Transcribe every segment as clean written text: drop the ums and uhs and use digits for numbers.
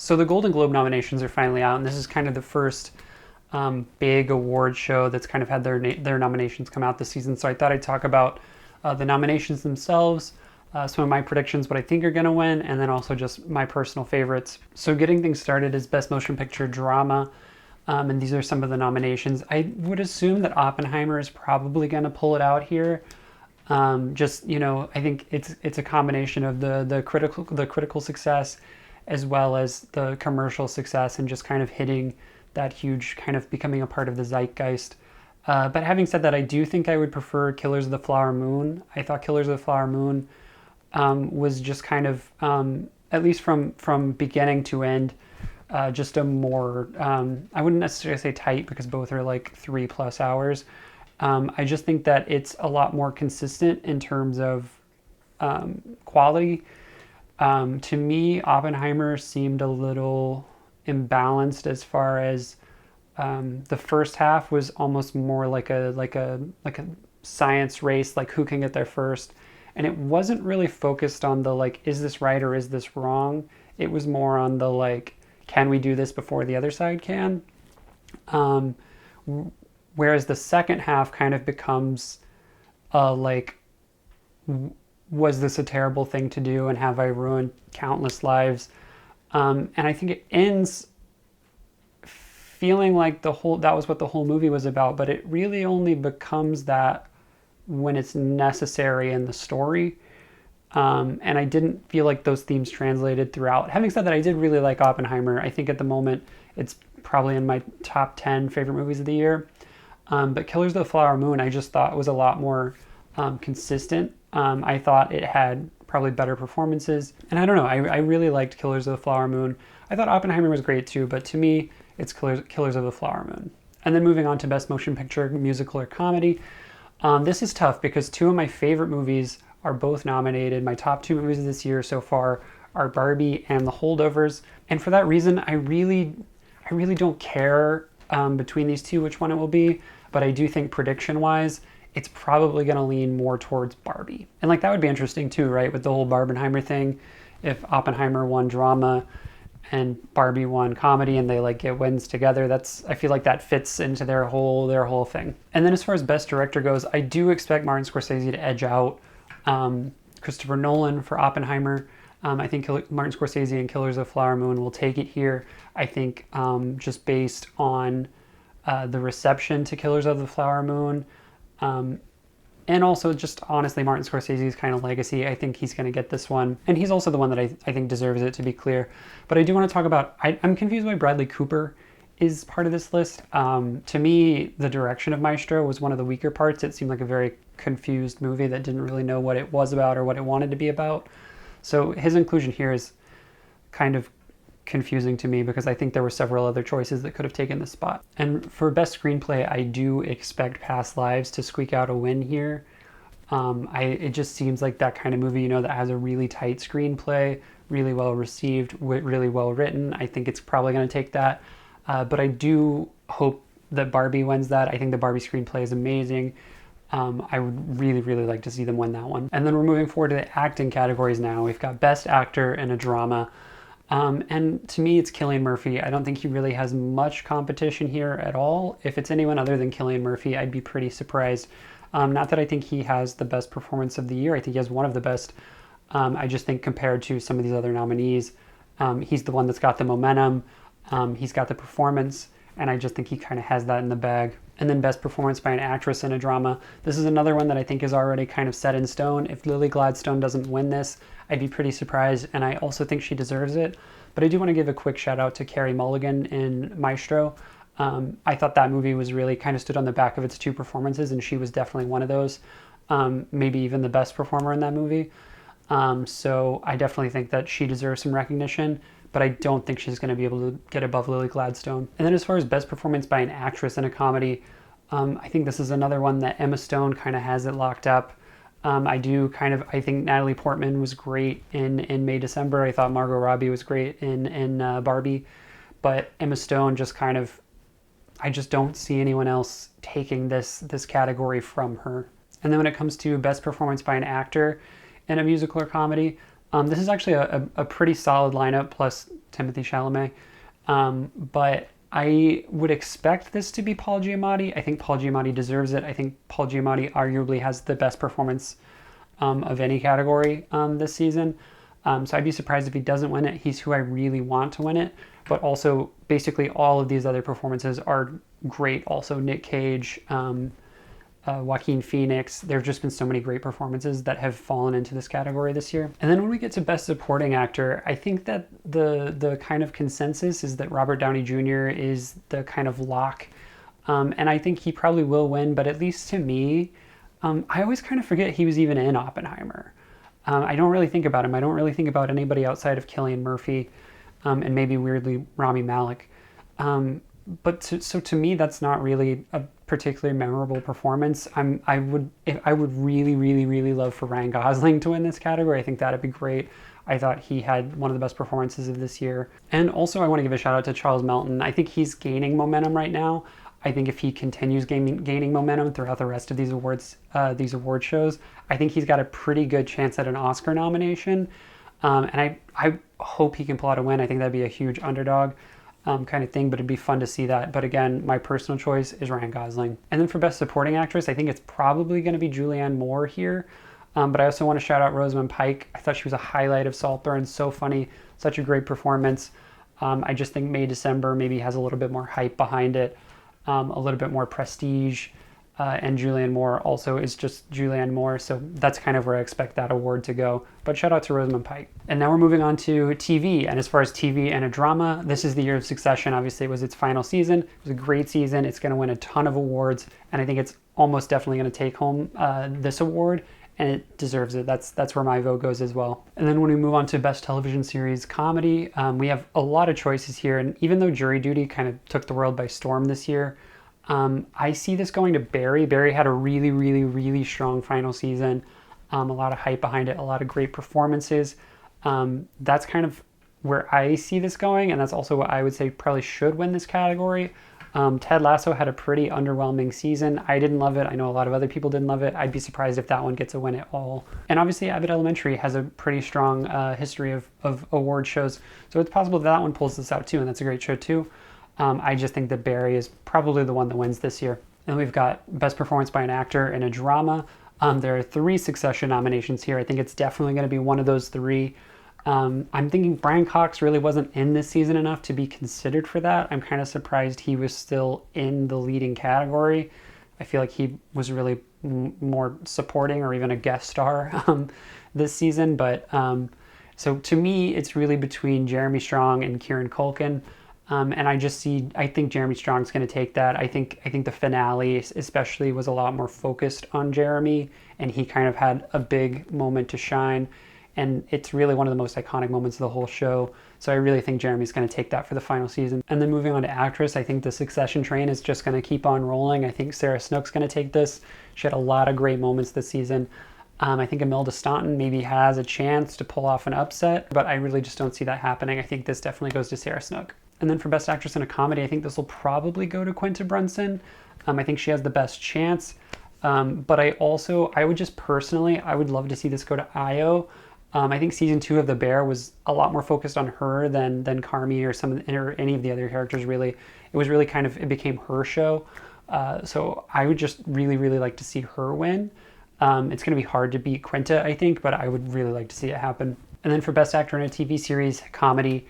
So the Golden Globe nominations are finally out, and this is kind of the first big award show that's kind of had their nominations come out this season. So I thought I'd talk about the nominations themselves, some of my predictions, what I think are going to win, and then also just my personal favorites. So getting things started is Best Motion Picture Drama, and these are some of the nominations. I would assume that Oppenheimer is probably going to pull it out here. Just, I think it's a combination of the critical success as well as the commercial success, and just kind of hitting that huge, kind of becoming a part of the zeitgeist. But having said that, I do think I would prefer Killers of the Flower Moon. I thought Killers of the Flower Moon was just kind of, at least from beginning to end, just a more, I wouldn't necessarily say tight because both are like 3+ hours. I just think that it's a lot more consistent in terms of quality. To me, Oppenheimer seemed a little imbalanced as far as the first half was almost more like a science race, like who can get there first, and it wasn't really focused on the like, is this right or is this wrong? It was more on the like, can we do this before the other side can? Whereas the second half kind of becomes like, was this a terrible thing to do, and have I ruined countless lives? And I think it ends feeling like that was what the whole movie was about, but it really only becomes that when it's necessary in the story. And I didn't feel like those themes translated throughout. Having said that, I did really like Oppenheimer. I think at the moment it's probably in my top 10 favorite movies of the year. But Killers of the Flower Moon, I just thought was a lot more consistent. I thought it had probably better performances. And I don't know, I really liked Killers of the Flower Moon. I thought Oppenheimer was great too, but to me, it's Killers of the Flower Moon. And then moving on to Best Motion Picture, Musical or Comedy. This is tough because two of my favorite movies are both nominated. My top two movies of this year so far are Barbie and The Holdovers. And for that reason, I really don't care between these two which one it will be. But I do think prediction-wise, it's probably going to lean more towards Barbie. And like that would be interesting too, right? With the whole Barbenheimer thing, if Oppenheimer won drama and Barbie won comedy and they like get wins together, I feel like that fits into their whole thing. And then as far as Best Director goes, I do expect Martin Scorsese to edge out Christopher Nolan for Oppenheimer. I think Martin Scorsese and Killers of the Flower Moon will take it here. I think just based on the reception to Killers of the Flower Moon, and also just honestly Martin Scorsese's kind of legacy, I think he's going to get this one. And he's also the one that I think deserves it, to be clear. But I do want to talk about, I'm confused why Bradley Cooper is part of this list. To me, the direction of Maestro was one of the weaker parts. It seemed like a very confused movie that didn't really know what it was about or what it wanted to be about. So his inclusion here is kind of confusing to me because I think there were several other choices that could have taken this spot. And for Best Screenplay, I do expect Past Lives to squeak out a win here. It just seems like that kind of movie, that has a really tight screenplay, really well received, really well written. I think it's probably going to take that. But I do hope that Barbie wins that. I think the Barbie screenplay is amazing. I would really like to see them win that one. And then we're moving forward to the acting categories now. We've got Best Actor in a Drama. And to me, it's Cillian Murphy. I don't think he really has much competition here at all. If it's anyone other than Cillian Murphy, I'd be pretty surprised. Not that I think he has the best performance of the year. I think he has one of the best. I just think compared to some of these other nominees, he's the one that's got the momentum. He's got the performance. And I just think he kind of has that in the bag. And then Best Performance by an Actress in a Drama. This is another one that I think is already kind of set in stone. If Lily Gladstone doesn't win this, I'd be pretty surprised, and I also think she deserves it. But I do want to give a quick shout out to Carey Mulligan in Maestro. I thought that movie was really kind of stood on the back of its two performances, and she was definitely one of those. Maybe even the best performer in that movie. So I definitely think that she deserves some recognition, but I don't think she's going to be able to get above Lily Gladstone. And then as far as Best Performance by an Actress in a Comedy, I think this is another one that Emma Stone kind of has it locked up. I think Natalie Portman was great in May, December. I thought Margot Robbie was great in Barbie. But Emma Stone just kind of, I just don't see anyone else taking this category from her. And then when it comes to Best Performance by an Actor in a Musical or Comedy, this is actually a pretty solid lineup, plus Timothée Chalamet. But I would expect this to be Paul Giamatti. I think Paul Giamatti deserves it. I think Paul Giamatti arguably has the best performance of any category this season. So I'd be surprised if he doesn't win it. He's who I really want to win it. But also, basically, all of these other performances are great. Also, Nick Cage, Joaquin Phoenix. There have just been so many great performances that have fallen into this category this year. And then when we get to Best Supporting Actor, I think that the kind of consensus is that Robert Downey Jr. is the kind of lock. And I think he probably will win, but at least to me, I always kind of forget he was even in Oppenheimer. I don't really think about him. I don't really think about anybody outside of Cillian Murphy and maybe weirdly Rami Malek. So to me, that's not really a particularly memorable performance. I would really, really, really love for Ryan Gosling to win this category. I think that'd be great. I thought he had one of the best performances of this year. And also I want to give a shout out to Charles Melton. I think he's gaining momentum right now. I think if he continues gaining momentum throughout the rest of these award shows, I think he's got a pretty good chance at an Oscar nomination. And I hope he can pull out a win. I think that'd be a huge underdog kind of thing, but it'd be fun to see that. But again, my personal choice is Ryan Gosling. And then for Best Supporting Actress, I think it's probably going to be Julianne Moore here. But I also want to shout out Rosamund Pike. I thought she was a highlight of Saltburn. So funny, such a great performance. I just think May December maybe has a little bit more hype behind it. A little bit more prestige, and Julianne Moore also is just Julianne Moore, so that's kind of where I expect that award to go. But shout out to Rosamund Pike. And now we're moving on to TV, and as far as TV and a drama, this is the year of Succession. Obviously, it was its final season. It was a great season. It's going to win a ton of awards, and I think it's almost definitely going to take home this award, and it deserves it. That's where my vote goes as well. And then when we move on to Best Television Series Comedy, we have a lot of choices here. And even though Jury Duty kind of took the world by storm this year, I see this going to Barry. Barry had a really, really, really strong final season. A lot of hype behind it, a lot of great performances. That's kind of where I see this going, and that's also what I would say probably should win this category. Ted Lasso had a pretty underwhelming season. I didn't love it. I know a lot of other people didn't love it. I'd be surprised if that one gets a win at all. And obviously Abbott Elementary has a pretty strong history of award shows, so it's possible that one pulls this out too, and that's a great show too. I just think that Barry is probably the one that wins this year. And we've got Best Performance by an Actor in a Drama. There are 3 Succession nominations here. I think it's definitely going to be one of those 3. I'm thinking Brian Cox really wasn't in this season enough to be considered for that. I'm kind of surprised he was still in the leading category. I feel like he was really more supporting or even a guest star this season. But so to me, it's really between Jeremy Strong and Kieran Culkin. And I think Jeremy Strong's going to take that. I think the finale especially was a lot more focused on Jeremy, and he kind of had a big moment to shine. And it's really one of the most iconic moments of the whole show. So I really think Jeremy's going to take that for the final season. And then moving on to actress, I think the Succession train is just going to keep on rolling. I think Sarah Snook's going to take this. She had a lot of great moments this season. I think Imelda Staunton maybe has a chance to pull off an upset, but I really just don't see that happening. I think this definitely goes to Sarah Snook. And then for Best Actress in a Comedy, I think this will probably go to Quinta Brunson. I think she has the best chance. But I would just personally, I would love to see this go to Io. I think season 2 of The Bear was a lot more focused on her than Carmi or any of the other characters. Really, it was really it became her show. So I would just really, really like to see her win. It's going to be hard to beat Quinta, I think, but I would really like to see it happen. And then for Best Actor in a TV Series Comedy,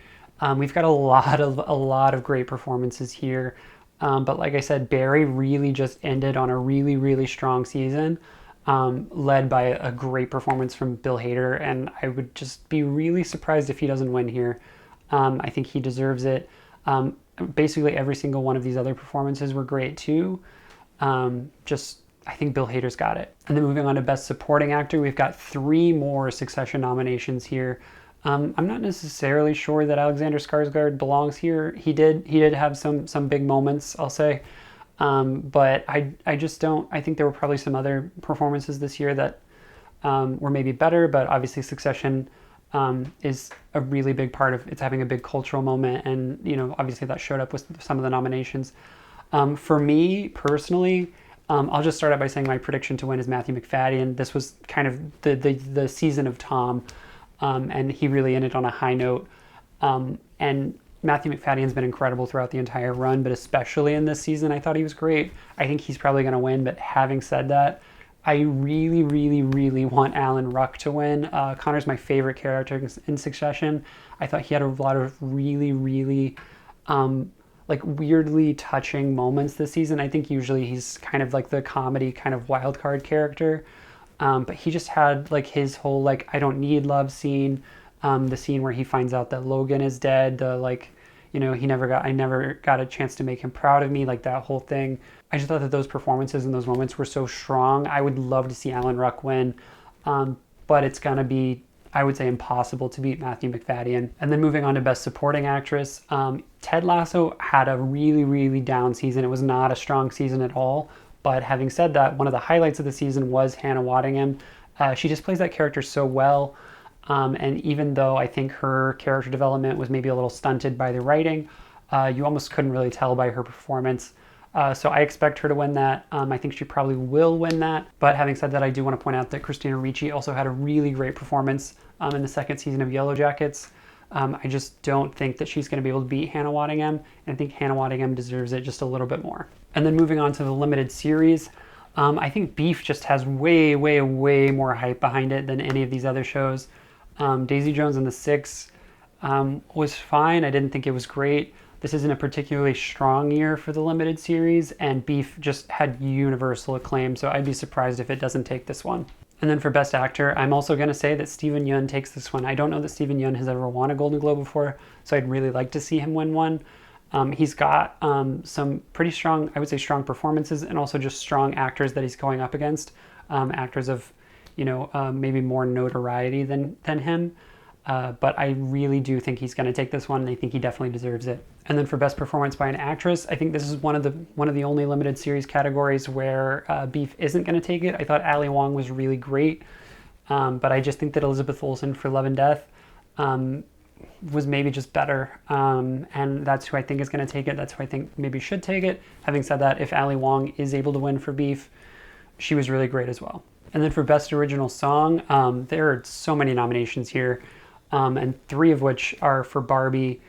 we've got a lot of great performances here. But like I said, Barry really just ended on a really, really strong season. Led by a great performance from Bill Hader, and I would just be really surprised if he doesn't win here. I think he deserves it. Basically every single one of these other performances were great too. I think Bill Hader's got it. And then moving on to Best Supporting Actor, we've got 3 more Succession nominations here. I'm not necessarily sure that Alexander Skarsgård belongs here. He did have some big moments, I'll say. But I just don't. I think there were probably some other performances this year that were maybe better, but obviously Succession is a really big part of it's having a big cultural moment, and obviously that showed up with some of the nominations. For me personally, I'll just start out by saying my prediction to win is Matthew McFadden. This was kind of the season of Tom, and he really ended on a high note. And Matthew McFadden's been incredible throughout the entire run, but especially in this season, I thought he was great. I think he's probably going to win, but having said that, I really, really, really want Alan Ruck to win. Connor's my favorite character in Succession. I thought he had a lot of really, really like weirdly touching moments this season. I think usually he's kind of like the comedy kind of wild card character. But he just had like his whole like I don't need love scene, the scene where he finds out that Logan is dead, the like, you know, I never got a chance to make him proud of me, like that whole thing. I just thought that those performances and those moments were so strong. I would love to see Alan Ruck win, but it's gonna be, I would say, impossible to beat Matthew McFadden. And then moving on to Best Supporting Actress, Ted Lasso had a really, really down season. It was not a strong season at all. But having said that, one of the highlights of the season was Hannah Waddingham. She just plays that character so well. And even though I think her character development was maybe a little stunted by the writing, you almost couldn't really tell by her performance. So I expect her to win that. I think she probably will win that. But having said that, I do want to point out that Christina Ricci also had a really great performance in the second season of Yellow Jackets. I just don't think that she's going to be able to beat Hannah Waddingham. And I think Hannah Waddingham deserves it just a little bit more. And then moving on to the limited series, I think Beef just has way, way, way more hype behind it than any of these other shows. Daisy Jones and the Six was fine. I didn't think it was great. This isn't a particularly strong year for the limited series, and Beef just had universal acclaim, so I'd be surprised if it doesn't take this one. And then for Best Actor, I'm also going to say that Steven Yeun takes this one. I don't know that Steven Yeun has ever won a Golden Globe before, so I'd really like to see him win one. He's got some pretty strong, I would say strong performances, and also just strong actors that he's going up against. Actors of, you know, maybe more notoriety than him. But I really do think he's going to take this one, and I think he definitely deserves it. And then for Best Performance by an Actress, I think this is one of the only limited series categories where Beef isn't going to take it. I thought Ali Wong was really great, but I just think that Elizabeth Olsen for Love and Death was maybe just better, and that's who I think is going to take it. That's who I think maybe should take it. Having said that, if Ali Wong is able to win for Beef, she was really great as well. And then for Best Original Song, there are so many nominations here, and 3 of which are for Barbie.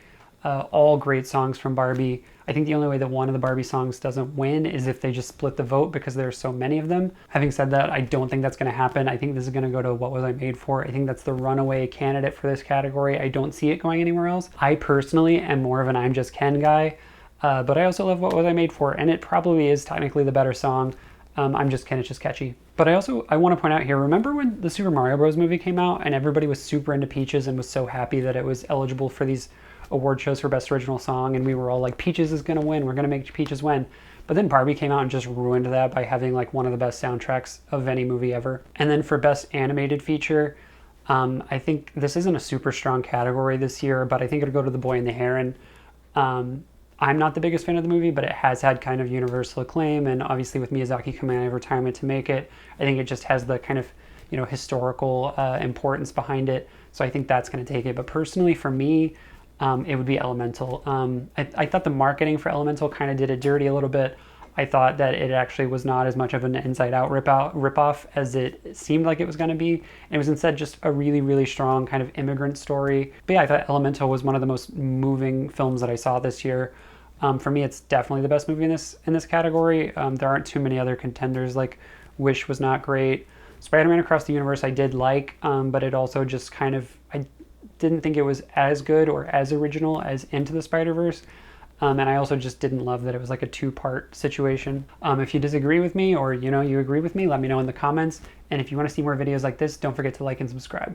All great songs from Barbie. I think the only way that one of the Barbie songs doesn't win is if they just split the vote because there are so many of them. Having said that, I don't think that's going to happen. I think this is going to go to What Was I Made For? I think that's the runaway candidate for this category. I don't see it going anywhere else. I personally am more of an I'm Just Ken guy, but I also love What Was I Made For? And it probably is technically the better song. I'm Just Ken, it's just catchy. But I want to point out here, remember when the Super Mario Bros. Movie came out and everybody was super into Peaches and was so happy that it was eligible for these award shows for Best Original Song, and we were all like, Peaches is going to win, we're going to make Peaches win. But then Barbie came out and just ruined that by having like one of the best soundtracks of any movie ever. And then for Best Animated Feature, I think this isn't a super strong category this year, but I think it'll go to The Boy and the Heron. I'm not the biggest fan of the movie, but it has had kind of universal acclaim, and obviously with Miyazaki coming out of retirement to make it, I think it just has the kind of, you know, historical importance behind it. So I think that's going to take it. But personally, for me, it would be Elemental. I thought the marketing for Elemental kind of did it dirty a little bit. I thought that it actually was not as much of an Inside Out ripoff as it seemed like it was going to be. It was instead just a really, really strong kind of immigrant story. But yeah, I thought Elemental was one of the most moving films that I saw this year. For me, it's definitely the best movie in this category. There aren't too many other contenders. Like Wish was not great. Spider-Man Across the Universe I did like, but it also just kind of, I didn't think it was as good or as original as Into the Spider-Verse. And I also just didn't love that it was like a 2-part situation. If you disagree with me or you agree with me, let me know in the comments. And if you want to see more videos like this, don't forget to like and subscribe.